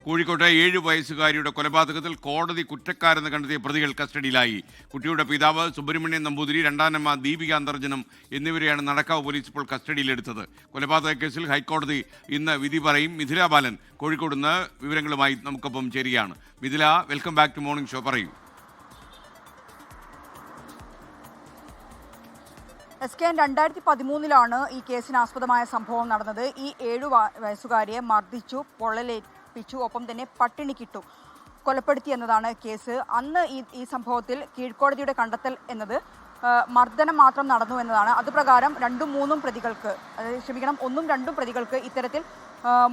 കോഴിക്കോട്ടെ 7 വയസ്സുകാരിയുടെ കൊലപാതകത്തിൽ കോടതി കുറ്റക്കാരെന്ന് കണ്ടെത്തിയ പ്രതികൾ കസ്റ്റഡിയിലായി. കുട്ടിയുടെ പിതാവ് സുബ്രഹ്മണ്യൻ നമ്പൂതിരി, രണ്ടാനമ്മ ദീപിക അന്തർജനം എന്നിവരെയാണ് നടക്കാവ് പോലീസ് ഇപ്പോൾ കസ്റ്റഡിയിലെടുത്തത്. കൊലപാതക കേസിൽ ഹൈക്കോടതി ഇന്ന് വിധി പറയും. മിഥില ബാലൻ കോഴിക്കോട് നിന്ന് വിവരങ്ങളുമായി നമുക്കൊപ്പം ചേരുകയാണ്. Mithila, welcome back to morning show. പറയൂ. SKN 2013 ഈ കേസിനാസ്പദമായ സംഭവം നടന്നത്. ഈ 7 വയസ്സുകാരിയെ മർദ്ദിച്ചു, പൊള്ളലേൽപ്പിച്ചു, ഒപ്പം തന്നെ പട്ടിണിക്കിട്ടു, കൊലപ്പെടുത്തി എന്നതാണ് കേസ്. അന്ന് ഈ സംഭവത്തിൽ കീഴ്ക്കോടതിയുടെ കണ്ടെത്തൽ എന്നത് മർദ്ദനം മാത്രം നടന്നു എന്നതാണ്. അതുപ്രകാരം 1ഉം 2ഉം പ്രതികൾക്ക് ഇത്തരത്തിൽ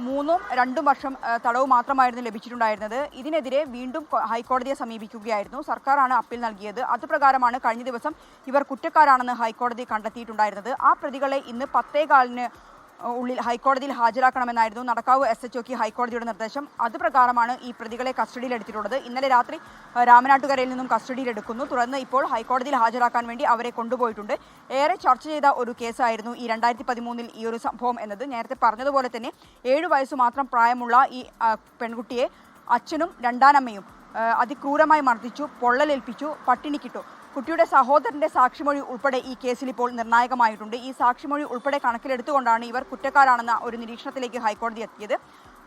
3ഉം 2ഉം വർഷം തടവ് മാത്രമായിരുന്നു ലഭിച്ചിട്ടുണ്ടായിരുന്നത്. ഇതിനെതിരെ വീണ്ടും ഹൈക്കോടതിയെ സമീപിക്കുകയായിരുന്നു. സർക്കാരാണ് അപ്പീൽ നൽകിയത്. അതുപ്രകാരമാണ് കഴിഞ്ഞ ദിവസം ഇവർ കുറ്റക്കാരാണെന്ന് ഹൈക്കോടതി കണ്ടെത്തിയിട്ടുണ്ടായിരുന്നത്. ആ പ്രതികളെ ഇന്ന് 10:15 ഉള്ളിൽ ഹൈക്കോടതിയിൽ ഹാജരാക്കണമെന്നായിരുന്നു നടക്കാവ് SHOക്ക് ഹൈക്കോടതിയുടെ നിർദ്ദേശം. അതുപ്രകാരമാണ് ഈ പ്രതികളെ കസ്റ്റഡിയിലെടുത്തിട്ടുള്ളത്. ഇന്നലെ രാത്രി രാമനാട്ടുകരയിൽ നിന്നും കസ്റ്റഡിയിലെടുക്കുന്നു. തുടർന്ന് ഇപ്പോൾ ഹൈക്കോടതിയിൽ ഹാജരാക്കാൻ വേണ്ടി അവരെ കൊണ്ടുപോയിട്ടുണ്ട്. ഏറെ ചർച്ച ചെയ്ത ഒരു കേസായിരുന്നു ഈ 2013 ഈ ഒരു സംഭവം എന്നത്. നേരത്തെ പറഞ്ഞതുപോലെ തന്നെ 7 വയസ്സ് മാത്രം പ്രായമുള്ള ഈ പെൺകുട്ടിയെ അച്ഛനും രണ്ടാനമ്മയും അതിക്രൂരമായി മർദ്ദിച്ചു, പൊള്ളലേൽപ്പിച്ചു, പട്ടിണിക്കിട്ടു. കുട്ടിയുടെ സഹോദരന്റെ സാക്ഷിമൊഴി ഉൾപ്പെടെ ഈ കേസിൽ ഇപ്പോൾ നിർണായകമായിട്ടുണ്ട്. ഈ സാക്ഷിമൊഴി ഉൾപ്പെടെ കണക്കിലെടുത്തുകൊണ്ടാണ് ഇവർ കുറ്റക്കാരാണെന്ന ഒരു നിരീക്ഷണത്തിലേക്ക് ഹൈക്കോടതി എത്തിയത്.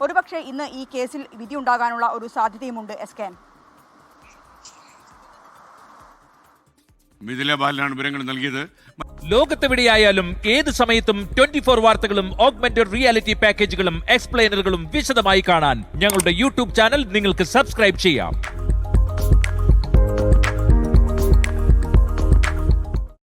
ഒരുപക്ഷെ ഇന്ന് ഈ കേസിൽ വിധി ഉണ്ടാകാനുള്ള ഒരു സാധ്യതയുമുണ്ട്. SKN മിഥില ബാലനാണ് വിവരങ്ങൾ നൽകിയത്. ലോകത്തെവിടെയായാലും ഏത് സമയത്തും 24 വാർത്തകളും ഓഗ്മെന്റഡ് റിയാലിറ്റി പാക്കേജുകളും എക്സ്പ്ലെയിനറുകളും വിശദമായി കാണാൻ ഞങ്ങളുടെ യൂട്യൂബ് ചാനൽ നിങ്ങൾക്ക് സബ്സ്ക്രൈബ് ചെയ്യാം.